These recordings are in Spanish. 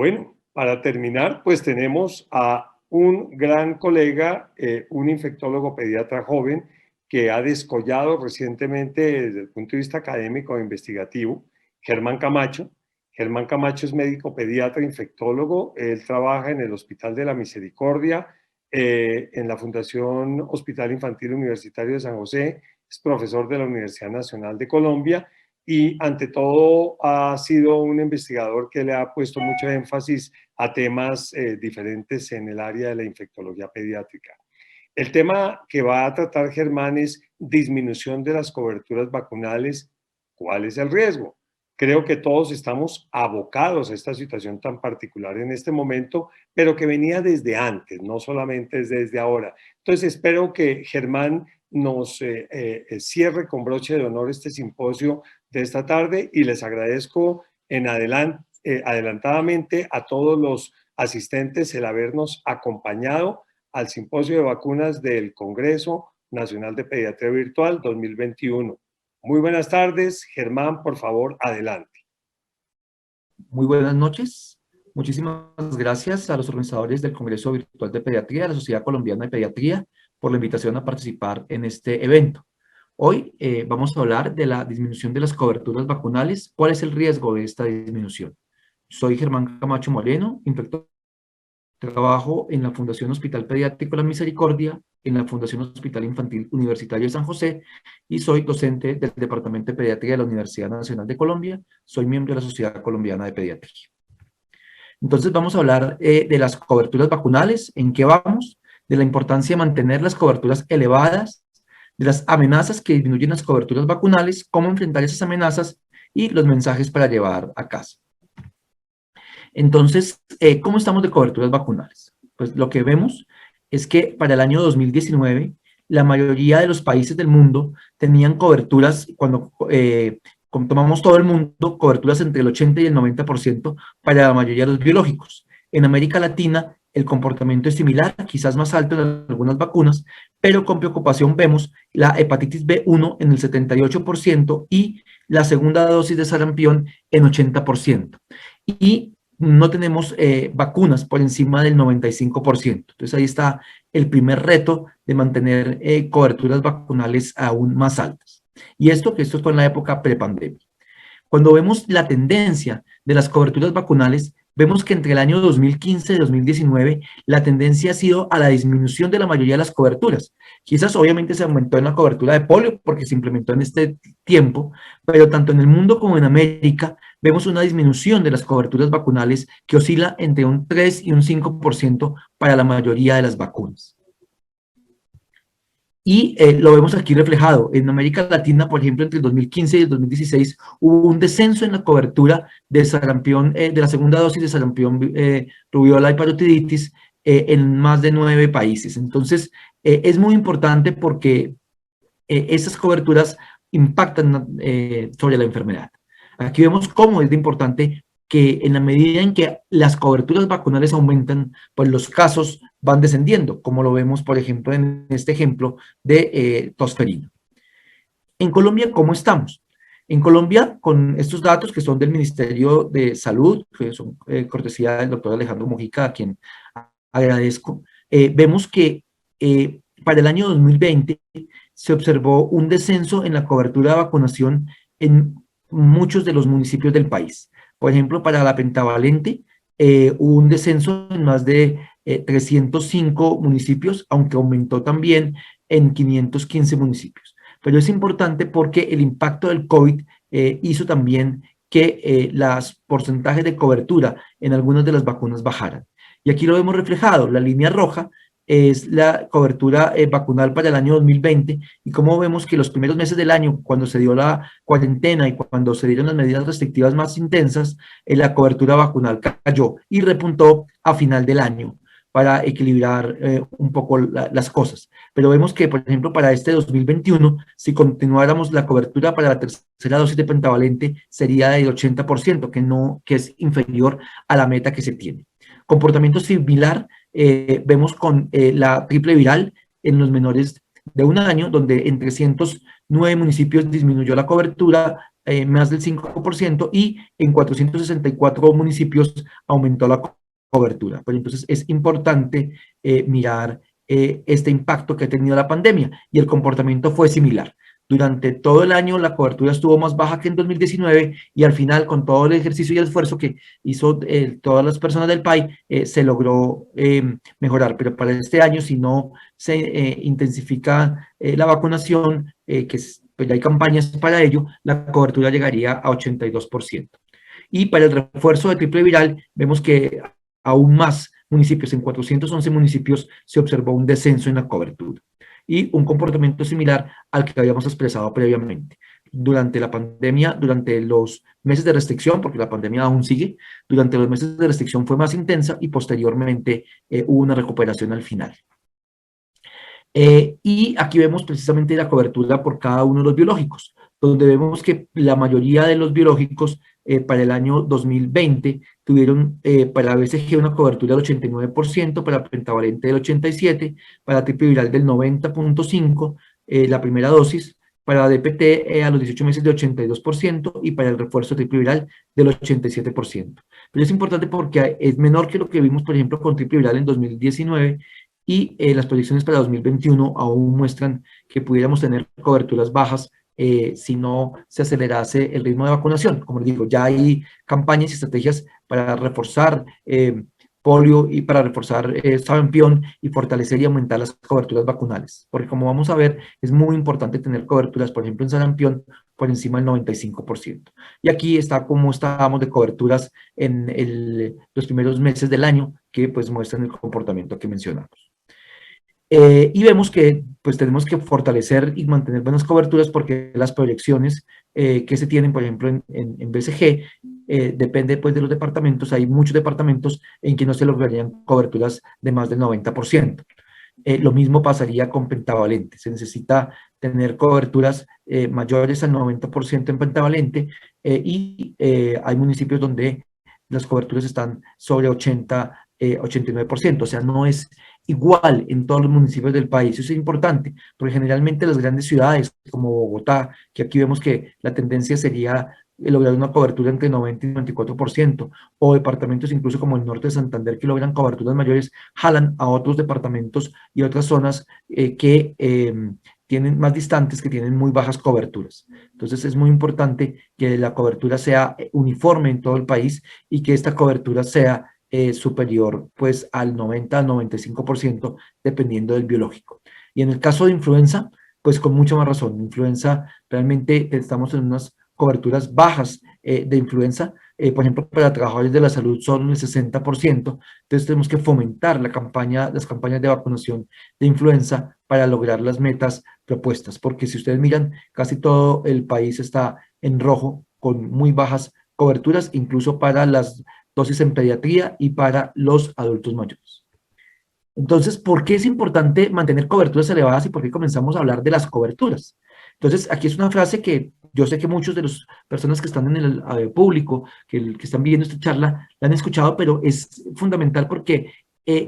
Bueno, para terminar, pues tenemos a un gran colega, un infectólogo pediatra joven que ha descollado recientemente desde el punto de vista académico e investigativo, Germán Camacho. Germán Camacho es médico pediatra infectólogo, él trabaja en el Hospital de la Misericordia, en la Fundación Hospital Infantil Universitario de San José, es profesor de la Universidad Nacional de Colombia y ante todo ha sido un investigador que le ha puesto mucho énfasis a temas diferentes en el área de la infectología pediátrica. El tema que va a tratar Germán es disminución de las coberturas vacunales. ¿Cuál es el riesgo? Creo que todos estamos abocados a esta situación tan particular en este momento, pero que venía desde antes, no solamente desde ahora. Entonces espero que Germán nos cierre con broche de honor este simposio de esta tarde y les agradezco adelantadamente a todos los asistentes el habernos acompañado al simposio de vacunas del Congreso Nacional de Pediatría Virtual 2021. Muy buenas tardes, Germán, por favor, adelante. Muy buenas noches. Muchísimas gracias a los organizadores del Congreso Virtual de Pediatría, a la Sociedad Colombiana de Pediatría, por la invitación a participar en este evento. Hoy vamos a hablar de la disminución de las coberturas vacunales. ¿Cuál es el riesgo de esta disminución? Soy Germán Camacho Moreno, infectólogo. Trabajo en la Fundación Hospital Pediátrico La Misericordia, en la Fundación Hospital Infantil Universitario de San José y soy docente del Departamento de Pediatría de la Universidad Nacional de Colombia. Soy miembro de la Sociedad Colombiana de Pediatría. Entonces vamos a hablar de las coberturas vacunales, en qué vamos, de la importancia de mantener las coberturas elevadas, de las amenazas que disminuyen las coberturas vacunales, cómo enfrentar esas amenazas y los mensajes para llevar a casa. Entonces, ¿cómo estamos de coberturas vacunales? Pues lo que vemos es que para el año 2019, la mayoría de los países del mundo tenían coberturas, cuando tomamos todo el mundo, coberturas entre el 80 y el 90% para la mayoría de los biológicos. En América Latina, el comportamiento es similar, quizás más alto en algunas vacunas, pero con preocupación vemos la hepatitis B1 en el 78% y la segunda dosis de sarampión en 80%. Y no tenemos vacunas por encima del 95%. Entonces ahí está el primer reto de mantener coberturas vacunales aún más altas. Y esto fue en la época prepandemia. Cuando vemos la tendencia de las coberturas vacunales, vemos que entre el año 2015 y 2019 la tendencia ha sido a la disminución de la mayoría de las coberturas. Quizás obviamente se aumentó en la cobertura de polio porque se implementó en este tiempo, pero tanto en el mundo como en América vemos una disminución de las coberturas vacunales que oscila entre un 3 y un 5% para la mayoría de las vacunas. Y lo vemos aquí reflejado. En América Latina, por ejemplo, entre el 2015 y el 2016 hubo un descenso en la cobertura de sarampión, de la segunda dosis de sarampión, rubiola y parotiditis en más de 9 países. Entonces, es muy importante porque esas coberturas impactan sobre la enfermedad. Aquí vemos cómo es de importante que en la medida en que las coberturas vacunales aumentan, pues los casos van descendiendo, como lo vemos, por ejemplo, en este ejemplo de tosferina. En Colombia, ¿cómo estamos? En Colombia, con estos datos que son del Ministerio de Salud, que son cortesía del doctor Alejandro Mojica, a quien agradezco, vemos que para el año 2020 se observó un descenso en la cobertura de vacunación en muchos de los municipios del país. Por ejemplo, para la pentavalente hubo un descenso en más de 305 municipios, aunque aumentó también en 515 municipios. Pero es importante porque el impacto del COVID hizo también que los porcentajes de cobertura en algunas de las vacunas bajaran. Y aquí lo vemos reflejado, la línea roja es la cobertura vacunal para el año 2020, y como vemos que los primeros meses del año, cuando se dio la cuarentena y cuando se dieron las medidas restrictivas más intensas, la cobertura vacunal cayó y repuntó a final del año para equilibrar un poco las cosas. Pero vemos que, por ejemplo, para este 2021, si continuáramos la cobertura para la tercera dosis de pentavalente, sería del 80%, que es inferior a la meta que se tiene. Comportamiento similar vemos con la triple viral en los menores de un año, donde en 309 municipios disminuyó la cobertura más del 5% y en 464 municipios aumentó la cobertura. Pero entonces es importante mirar este impacto que ha tenido la pandemia y el comportamiento fue similar. Durante todo el año la cobertura estuvo más baja que en 2019 y al final con todo el ejercicio y el esfuerzo que hizo todas las personas del país se logró mejorar. Pero para este año, si no se intensifica la vacunación, pues hay campañas para ello, la cobertura llegaría a 82%. Y para el refuerzo de triple viral, vemos que aún más municipios, en 411 municipios, se observó un descenso en la cobertura y un comportamiento similar al que habíamos expresado previamente. Durante la pandemia, durante los meses de restricción, porque la pandemia aún sigue, durante los meses de restricción fue más intensa y posteriormente hubo una recuperación al final. Y aquí vemos precisamente la cobertura por cada uno de los biológicos, donde vemos que la mayoría de los biológicos para el año 2020 tuvieron para BCG una cobertura del 89%, para pentavalente del 87%, para triple viral del 90.5%, la primera dosis, para DPT a los 18 meses de 82% y para el refuerzo triple viral del 87%. Pero es importante porque es menor que lo que vimos, por ejemplo, con triple viral en 2019 y las proyecciones para 2021 aún muestran que pudiéramos tener coberturas bajas si no se acelerase el ritmo de vacunación. Como les digo, ya hay campañas y estrategias para reforzar polio y para reforzar sarampión y fortalecer y aumentar las coberturas vacunales. Porque como vamos a ver, es muy importante tener coberturas, por ejemplo, en sarampión, por encima del 95%. Y aquí está cómo estábamos de coberturas en los primeros meses del año, que pues muestran el comportamiento que mencionamos. Y vemos que pues tenemos que fortalecer y mantener buenas coberturas porque las proyecciones que se tienen, por ejemplo, en BCG, depende pues de los departamentos. Hay muchos departamentos en que no se lograrían coberturas de más del 90%. Lo mismo pasaría con pentavalente. Se necesita tener coberturas mayores al 90% en pentavalente y hay municipios donde las coberturas están sobre 89%. O sea, no es igual en todos los municipios del país. Eso es importante, porque generalmente las grandes ciudades como Bogotá, que aquí vemos que la tendencia sería lograr una cobertura entre 90 y 94%, o departamentos incluso como el norte de Santander que logran coberturas mayores, jalan a otros departamentos y otras zonas que tienen más distantes, que tienen muy bajas coberturas. Entonces es muy importante que la cobertura sea uniforme en todo el país y que esta cobertura sea superior pues al 90 al 95% dependiendo del biológico. Y en el caso de influenza, pues con mucha más razón, influenza realmente estamos en unas coberturas bajas de influenza, por ejemplo, para trabajadores de la salud son el 60%, entonces tenemos que fomentar las campañas de vacunación de influenza para lograr las metas propuestas, porque si ustedes miran, casi todo el país está en rojo con muy bajas coberturas, incluso para las dosis en pediatría y para los adultos mayores. Entonces, ¿por qué es importante mantener coberturas elevadas y por qué comenzamos a hablar de las coberturas? Entonces, aquí es una frase que yo sé que muchos de las personas que están en el público, que están viendo esta charla, la han escuchado, pero es fundamental porque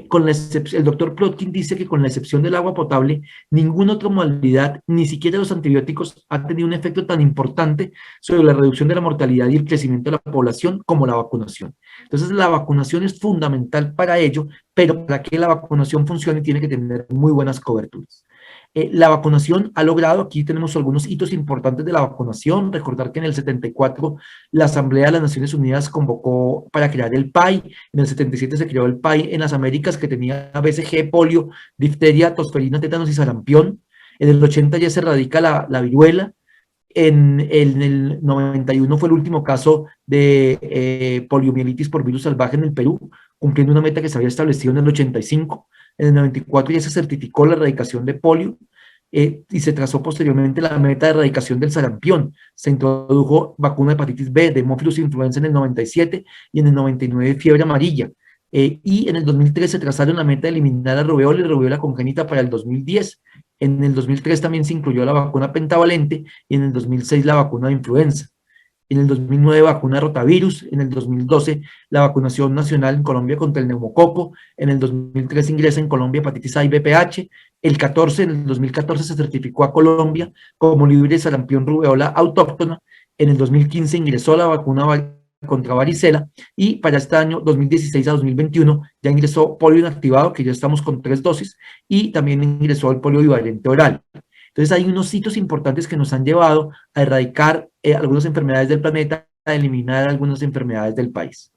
con el doctor Plotkin dice que con la excepción del agua potable, ninguna otra modalidad, ni siquiera los antibióticos, ha tenido un efecto tan importante sobre la reducción de la mortalidad y el crecimiento de la población como la vacunación. Entonces, la vacunación es fundamental para ello, pero para que la vacunación funcione tiene que tener muy buenas coberturas. La vacunación ha logrado, aquí tenemos algunos hitos importantes de la vacunación, recordar que en el 74 la Asamblea de las Naciones Unidas convocó para crear el PAI, en el 77 se creó el PAI en las Américas que tenía BCG, polio, difteria, tosferina, tétanos y sarampión, en el 80 ya se erradica la viruela, en el 91 fue el último caso de poliomielitis por virus salvaje en el Perú, cumpliendo una meta que se había establecido en el 85. En el 94 ya se certificó la erradicación de polio y se trazó posteriormente la meta de erradicación del sarampión. Se introdujo vacuna de hepatitis B, de Haemophilus influenza en el 97 y en el 99 fiebre amarilla. Y en el 2003 se trazaron la meta de eliminar la rubeola y rubeola congénita para el 2010. En el 2003 también se incluyó la vacuna pentavalente y en el 2006 la vacuna de influenza. En el 2009 vacuna de rotavirus, en el 2012 la vacunación nacional en Colombia contra el neumococo, en el 2013 ingresa en Colombia hepatitis A y VPH, en el 2014 se certificó a Colombia como libre de sarampión rubeola autóctona en el 2015 ingresó la vacuna contra varicela, y para este año 2016 a 2021 ya ingresó polio inactivado, que ya estamos con 3 dosis, y también ingresó el polio bivalente oral. Entonces hay unos hitos importantes que nos han llevado a erradicar algunas enfermedades del planeta, a eliminar algunas enfermedades del país.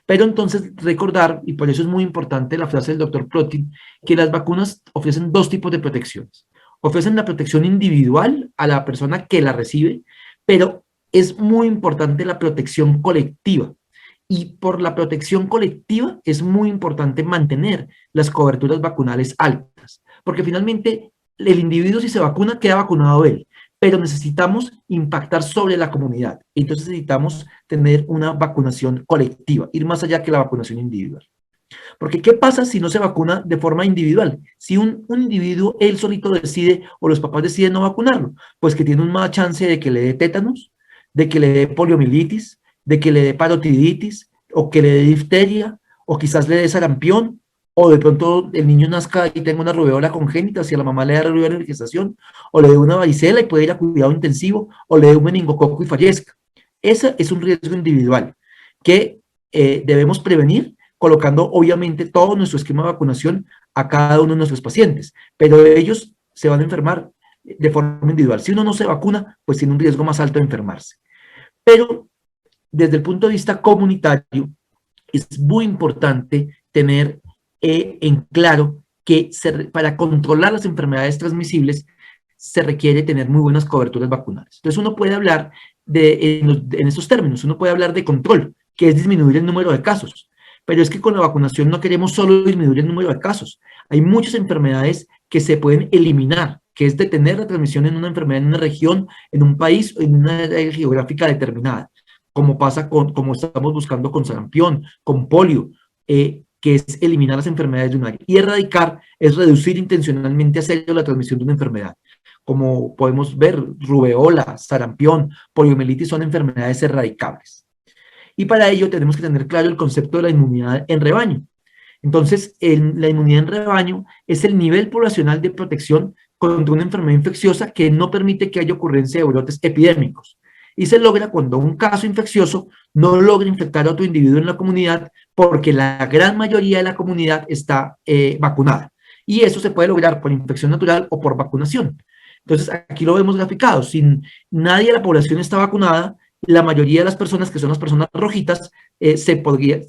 Pero entonces recordar, y por eso es muy importante la frase del doctor Plotin, que las vacunas ofrecen dos tipos de protecciones. Ofrecen la protección individual a la persona que la recibe, pero es muy importante la protección colectiva. Y por la protección colectiva es muy importante mantener las coberturas vacunales altas, porque finalmente el individuo, si se vacuna, queda vacunado él, pero necesitamos impactar sobre la comunidad. Entonces necesitamos tener una vacunación colectiva, ir más allá que la vacunación individual. Porque ¿qué pasa si no se vacuna de forma individual? Si un individuo, él solito decide, o los papás deciden no vacunarlo, pues que tiene una chance de que le dé tétanos, de que le dé poliomielitis, de que le dé parotiditis, o que le dé difteria, o quizás le dé sarampión, o de pronto el niño nazca y tenga una rubeola congénita, si a la mamá le da rubeola en gestación, o le dé una varicela y puede ir a cuidado intensivo, o le dé un meningococo y fallezca. Ese es un riesgo individual que debemos prevenir, colocando obviamente todo nuestro esquema de vacunación a cada uno de nuestros pacientes, pero ellos se van a enfermar de forma individual. Si uno no se vacuna, pues tiene un riesgo más alto de enfermarse. Pero desde el punto de vista comunitario, es muy importante tener en claro que para controlar las enfermedades transmisibles se requiere tener muy buenas coberturas vacunales. Entonces uno puede hablar en estos términos, uno puede hablar de control, que es disminuir el número de casos, pero es que con la vacunación no queremos solo disminuir el número de casos. Hay muchas enfermedades que se pueden eliminar, que es detener la transmisión en una enfermedad en una región, en un país o en una área geográfica determinada, como pasa como estamos buscando con sarampión, con polio, que es eliminar las enfermedades de un área. Y erradicar es reducir intencionalmente a cero la transmisión de una enfermedad. Como podemos ver, rubeola, sarampión, poliomielitis son enfermedades erradicables. Y para ello tenemos que tener claro el concepto de la inmunidad en rebaño. Entonces, la inmunidad en rebaño es el nivel poblacional de protección contra una enfermedad infecciosa que no permite que haya ocurrencia de brotes epidémicos. Y se logra cuando un caso infeccioso no logra infectar a otro individuo en la comunidad porque la gran mayoría de la comunidad está vacunada. Y eso se puede lograr por infección natural o por vacunación. Entonces, aquí lo vemos graficado. Si nadie de la población está vacunada, la mayoría de las personas, que son las personas rojitas, se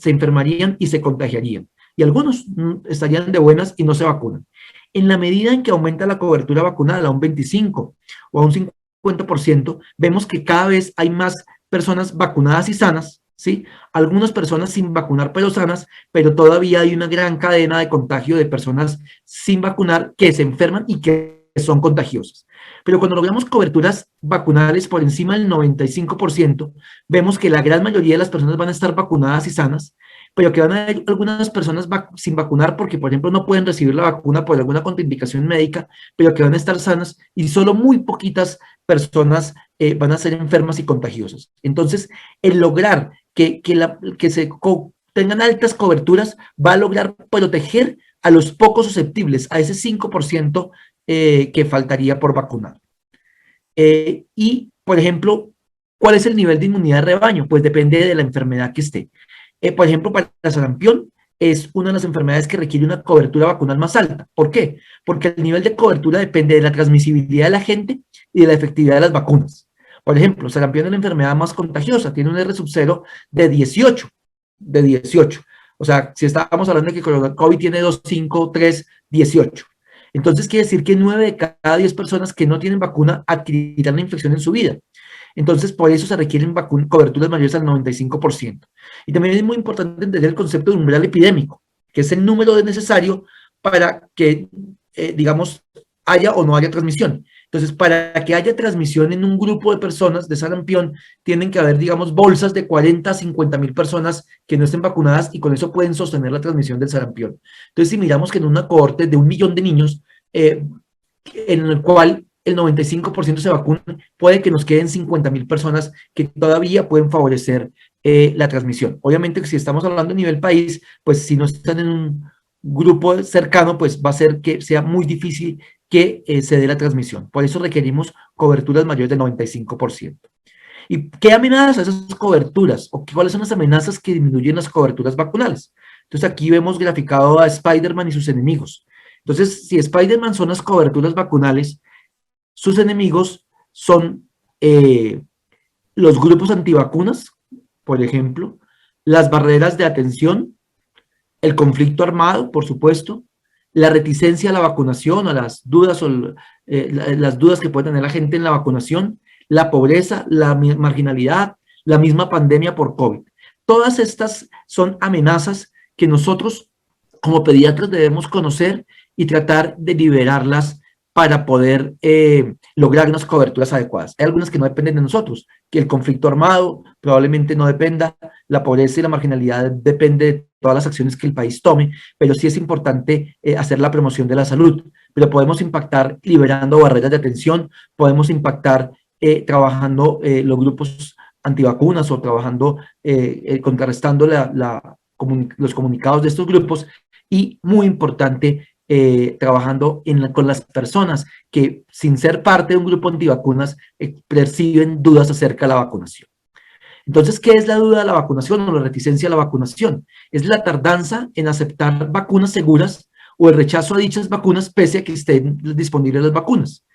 enfermarían y se contagiarían. Y algunos estarían de buenas y no se vacunan. En la medida en que aumenta la cobertura vacunal a un 25 o a un 50%, vemos que cada vez hay más personas vacunadas y sanas, ¿sí? Algunas personas sin vacunar pero sanas, pero todavía hay una gran cadena de contagio de personas sin vacunar que se enferman y que son contagiosas. Pero cuando logramos coberturas vacunales por encima del 95%, vemos que la gran mayoría de las personas van a estar vacunadas y sanas, pero que van a haber algunas personas sin vacunar porque, por ejemplo, no pueden recibir la vacuna por alguna contraindicación médica, pero que van a estar sanas, y solo muy poquitas personas van a ser enfermas y contagiosas. Entonces, el lograr que se tengan altas coberturas va a lograr proteger a los pocos susceptibles, a ese 5% que faltaría por vacunar. Y, por ejemplo, ¿cuál es el nivel de inmunidad de rebaño? Pues depende de la enfermedad que esté. Por ejemplo, para el sarampión es una de las enfermedades que requiere una cobertura vacunal más alta. ¿Por qué? Porque el nivel de cobertura depende de la transmisibilidad de la gente y de la efectividad de las vacunas. Por ejemplo, sarampión es la enfermedad más contagiosa, tiene un R sub 0 de 18. O sea, si estábamos hablando de que COVID tiene 2, 5, 3, 18. Entonces quiere decir que 9 de cada 10 personas que no tienen vacuna adquirirán la infección en su vida. Entonces, por eso se requieren coberturas mayores al 95%. Y también es muy importante entender el concepto de umbral epidémico, que es el número necesario para que, digamos, haya o no haya transmisión. Entonces, para que haya transmisión en un grupo de personas de sarampión, tienen que haber, digamos, bolsas de 40 a 50 mil personas que no estén vacunadas, y con eso pueden sostener la transmisión del sarampión. Entonces, si miramos que en una cohorte de 1 millón de niños, en el cual el 95% se vacunan, puede que nos queden 50.000 personas que todavía pueden favorecer la transmisión. Obviamente que si estamos hablando a nivel país, pues si no están en un grupo cercano, pues va a ser que sea muy difícil que se dé la transmisión. Por eso requerimos coberturas mayores del 95%. ¿Y qué amenaza esas coberturas? ¿O cuáles son las amenazas que disminuyen las coberturas vacunales? Entonces aquí vemos graficado a Spider-Man y sus enemigos. Entonces, si Spider-Man son las coberturas vacunales, sus enemigos son los grupos antivacunas, por ejemplo, las barreras de atención, el conflicto armado, por supuesto, la reticencia a la vacunación, a las dudas, las dudas que puede tener la gente en la vacunación, la pobreza, la marginalidad, la misma pandemia por COVID. Todas estas son amenazas que nosotros como pediatras debemos conocer y tratar de liberarlas para poder lograr unas coberturas adecuadas. Hay algunas que no dependen de nosotros, que el conflicto armado probablemente no dependa, la pobreza y la marginalidad depende de todas las acciones que el país tome, pero sí es importante hacer la promoción de la salud, pero podemos impactar liberando barreras de atención, podemos impactar trabajando los grupos antivacunas o trabajando, contrarrestando los comunicados de estos grupos y, muy importante, trabajando con las personas que, sin ser parte de un grupo antivacunas, perciben dudas acerca de la vacunación. Entonces, ¿qué es la duda de la vacunación o la reticencia a la vacunación? Es la tardanza en aceptar vacunas seguras o el rechazo a dichas vacunas pese a que estén disponibles las vacunas.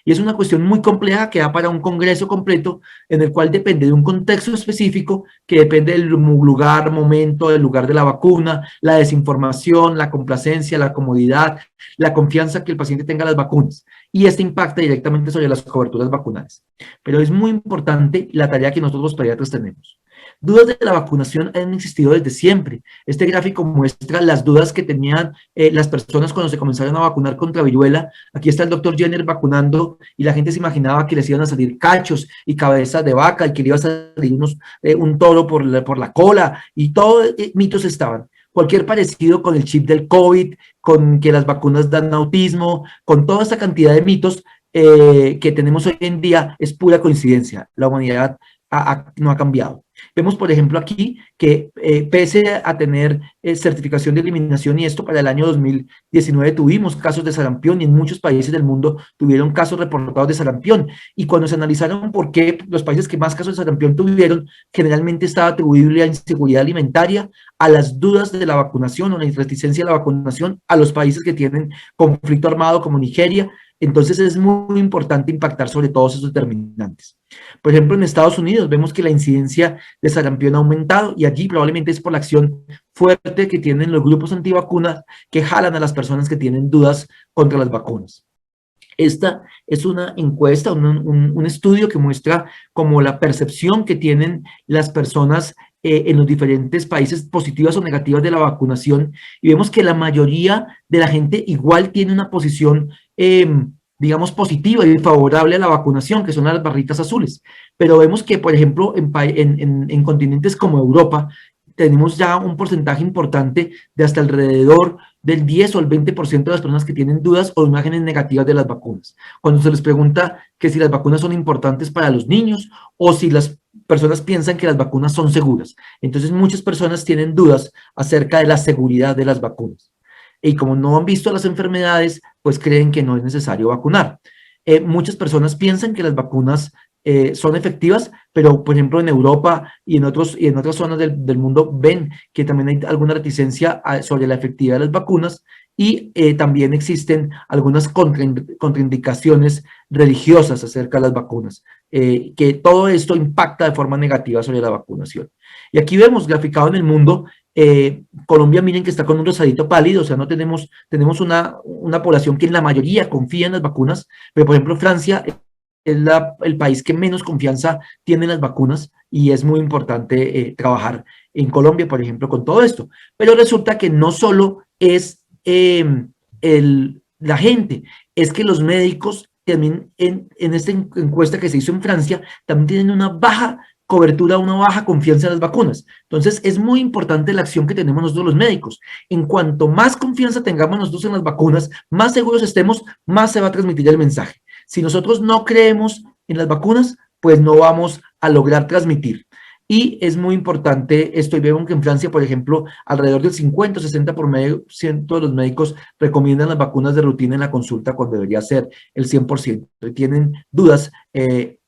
Y es una cuestión muy compleja que da para un congreso completo en el cual depende de un contexto específico que depende del lugar, momento, del lugar de la vacuna, la desinformación, la complacencia, la comodidad, la confianza que el paciente tenga las vacunas. Y este impacta directamente sobre las coberturas vacunales. Pero es muy importante la tarea que nosotros los pediatras tenemos. Dudas de la vacunación han existido desde siempre. Este gráfico muestra las dudas que tenían las personas cuando se comenzaron a vacunar contra viruela. Aquí está el doctor Jenner vacunando y la gente se imaginaba que les iban a salir cachos y cabezas de vaca y que le iba a salir un toro por la cola y todos mitos estaban. Cualquier parecido con el chip del COVID, con que las vacunas dan autismo, con toda esta cantidad de mitos que tenemos hoy en día es pura coincidencia. La humanidad no ha cambiado. Vemos, por ejemplo, aquí que pese a tener certificación de eliminación y esto para el año 2019 tuvimos casos de sarampión y en muchos países del mundo tuvieron casos reportados de sarampión. Y cuando se analizaron por qué los países que más casos de sarampión tuvieron, generalmente estaba atribuible a inseguridad alimentaria, a las dudas de la vacunación o la reticencia a la vacunación, a los países que tienen conflicto armado como Nigeria. Entonces es muy importante impactar sobre todos esos determinantes. Por ejemplo, en Estados Unidos vemos que la incidencia de sarampión ha aumentado y allí probablemente es por la acción fuerte que tienen los grupos antivacunas que jalan a las personas que tienen dudas contra las vacunas. Esta es una encuesta, un estudio que muestra como la percepción que tienen las personas en los diferentes países positivas o negativas de la vacunación y vemos que la mayoría de la gente igual tiene una posición digamos, positiva y favorable a la vacunación, que son las barritas azules. Pero vemos que, por ejemplo, en continentes como Europa, tenemos ya un porcentaje importante de hasta alrededor del 10 o el 20% de las personas que tienen dudas o imágenes negativas de las vacunas. Cuando se les pregunta que si las vacunas son importantes para los niños o si las personas piensan que las vacunas son seguras. Entonces, muchas personas tienen dudas acerca de la seguridad de las vacunas. Y como no han visto las enfermedades, pues creen que no es necesario vacunar. Muchas personas piensan que las vacunas son efectivas, pero por ejemplo en Europa y en otras zonas del mundo ven que también hay alguna reticencia sobre la efectividad de las vacunas y también existen algunas contraindicaciones religiosas acerca de las vacunas, que todo esto impacta de forma negativa sobre la vacunación. Y aquí vemos graficado en el mundo, Colombia, miren que está con un rosadito pálido, o sea, no tenemos una población que en la mayoría confía en las vacunas, pero por ejemplo Francia es el país que menos confianza tiene en las vacunas y es muy importante trabajar en Colombia, por ejemplo, con todo esto. Pero resulta que no solo es la gente, es que los médicos también en esta encuesta que se hizo en Francia también tienen una baja cobertura, una baja confianza en las vacunas. Entonces, es muy importante la acción que tenemos nosotros los médicos. En cuanto más confianza tengamos nosotros en las vacunas, más seguros estemos, más se va a transmitir el mensaje. Si nosotros no creemos en las vacunas, pues no vamos a lograr transmitir. Y es muy importante esto, y vemos que en Francia, por ejemplo, alrededor del 50-60% de los médicos recomiendan las vacunas de rutina en la consulta cuando debería ser el 100%. Y tienen dudas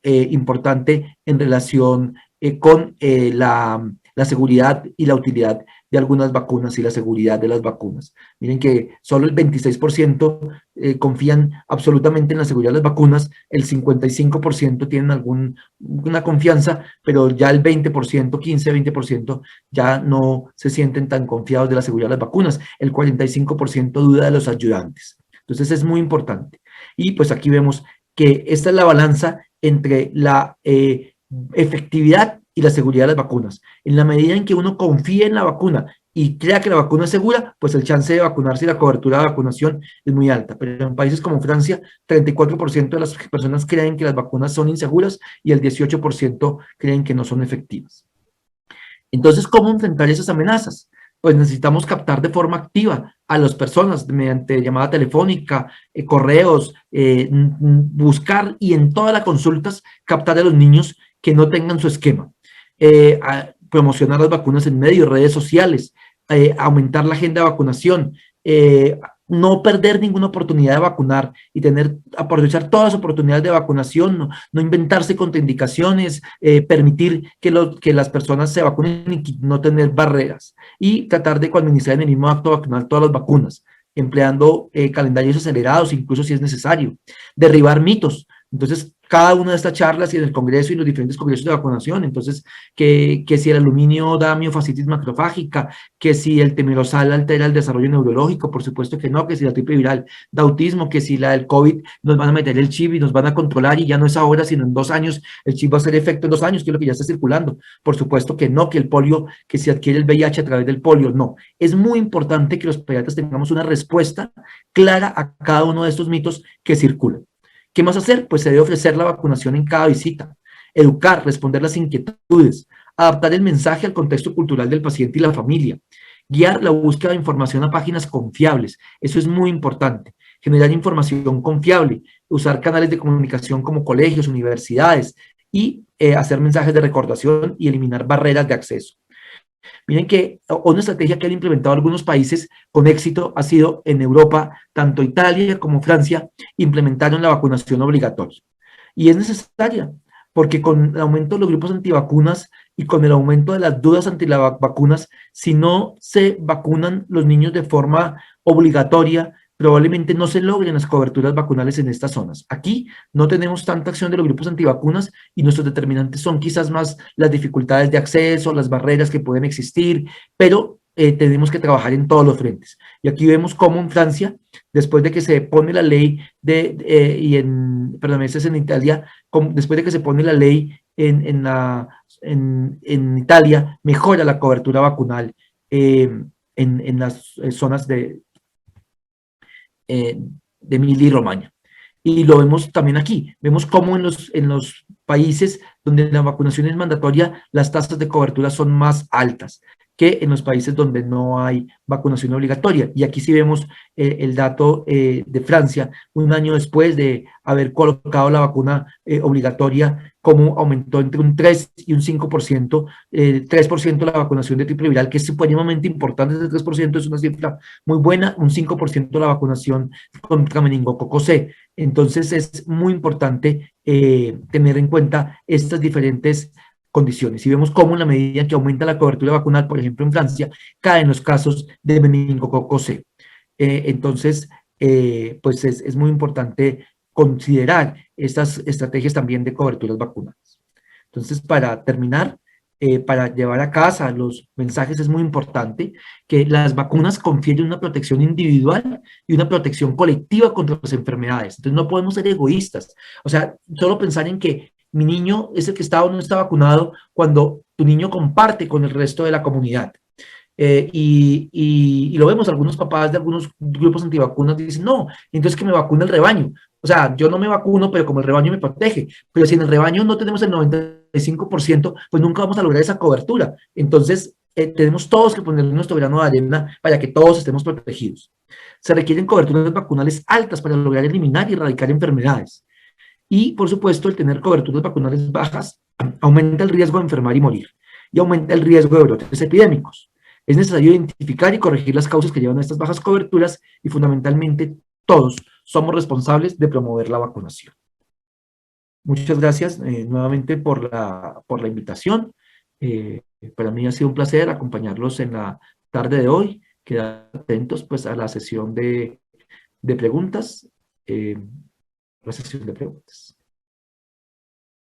importante en relación con la seguridad y la utilidad de algunas vacunas y la seguridad de las vacunas. Miren que solo el 26% confían absolutamente en la seguridad de las vacunas, el 55% tienen alguna confianza, pero ya el 20%, 15-20% ya no se sienten tan confiados de la seguridad de las vacunas, el 45% duda de los ayudantes. Entonces es muy importante. Y pues aquí vemos que esta es la balanza entre la efectividad y la seguridad de las vacunas. En la medida en que uno confíe en la vacuna y crea que la vacuna es segura, pues el chance de vacunarse y la cobertura de vacunación es muy alta. Pero en países como Francia, 34% de las personas creen que las vacunas son inseguras y el 18% creen que no son efectivas. Entonces, ¿cómo enfrentar esas amenazas? Pues necesitamos captar de forma activa a las personas mediante llamada telefónica, correos, buscar y en todas las consultas captar a los niños que no tengan su esquema. Promocionar las vacunas en medios, redes sociales, aumentar la agenda de vacunación, no perder ninguna oportunidad de vacunar y aprovechar todas las oportunidades de vacunación, no inventarse contraindicaciones, permitir que las personas se vacunen y no tener barreras y tratar de coadministrar en el mismo acto vacunal todas las vacunas, empleando calendarios acelerados, incluso si es necesario, derribar mitos. Entonces, cada una de estas charlas y en el Congreso y los diferentes congresos de vacunación, entonces, que si el aluminio da miofascitis macrofágica, que si el temerosal altera el desarrollo neurológico, por supuesto que no, que si la triple viral da autismo, que si la del COVID nos van a meter el chip y nos van a controlar y ya no es ahora, sino en 2 años, el chip va a hacer efecto en 2 años, que es lo que ya está circulando. Por supuesto que no, que el polio, que se adquiere el VIH a través del polio, no. Es muy importante que los pediatras tengamos una respuesta clara a cada uno de estos mitos que circulan. ¿Qué más hacer? Pues se debe ofrecer la vacunación en cada visita, educar, responder las inquietudes, adaptar el mensaje al contexto cultural del paciente y la familia, guiar la búsqueda de información a páginas confiables, eso es muy importante, generar información confiable, usar canales de comunicación como colegios, universidades y hacer mensajes de recordación y eliminar barreras de acceso. Miren que una estrategia que han implementado algunos países con éxito ha sido en Europa, tanto Italia como Francia, implementaron la vacunación obligatoria. Y es necesaria, porque con el aumento de los grupos antivacunas y con el aumento de las dudas ante las vacunas, si no se vacunan los niños de forma obligatoria, probablemente no se logren las coberturas vacunales en estas zonas. Aquí no tenemos tanta acción de los grupos antivacunas y nuestros determinantes son quizás más las dificultades de acceso, las barreras que pueden existir, pero tenemos que trabajar en todos los frentes. Y aquí vemos cómo en Francia, después de que se pone la ley perdón, ese es en Italia, después de que se pone la ley en Italia, mejora la cobertura vacunal en las zonas de Emilia-Romagna. Y lo vemos también aquí. Vemos cómo en los países donde la vacunación es mandatoria, las tasas de cobertura son más altas que en los países donde no hay vacunación obligatoria. Y aquí sí vemos el dato de Francia, un año después de haber colocado la vacuna obligatoria, cómo aumentó entre un 3 y un 5%, 3% la vacunación de triple viral, que es supremamente importante, ese 3% es una cifra muy buena, un 5% la vacunación contra meningococo C. Entonces es muy importante tener en cuenta estas diferentes condiciones. Y vemos cómo en la medida en que aumenta la cobertura vacunal, por ejemplo en Francia, caen los casos de meningococo C. Entonces, pues es muy importante considerar estas estrategias también de coberturas vacunales. Entonces, para terminar, para llevar a casa los mensajes es muy importante que las vacunas confieren una protección individual y una protección colectiva contra las enfermedades. Entonces no podemos ser egoístas. O sea, solo pensar en que mi niño es el que está o no está vacunado cuando tu niño comparte con el resto de la comunidad. Y lo vemos, algunos papás de algunos grupos antivacunas dicen, no, entonces que me vacune el rebaño. O sea, yo no me vacuno, pero como el rebaño me protege. Pero si en el rebaño no tenemos el 95%, pues nunca vamos a lograr esa cobertura. Entonces, tenemos todos que poner nuestro grano de arena para que todos estemos protegidos. Se requieren coberturas vacunales altas para lograr eliminar y erradicar enfermedades. Y, por supuesto, el tener coberturas vacunales bajas aumenta el riesgo de enfermar y morir. Y aumenta el riesgo de brotes epidémicos. Es necesario identificar y corregir las causas que llevan a estas bajas coberturas y fundamentalmente todos somos responsables de promover la vacunación. Muchas gracias nuevamente por la invitación. Para mí ha sido un placer acompañarlos en la tarde de hoy. Quedar atentos pues a la sesión de preguntas. La sesión de preguntas.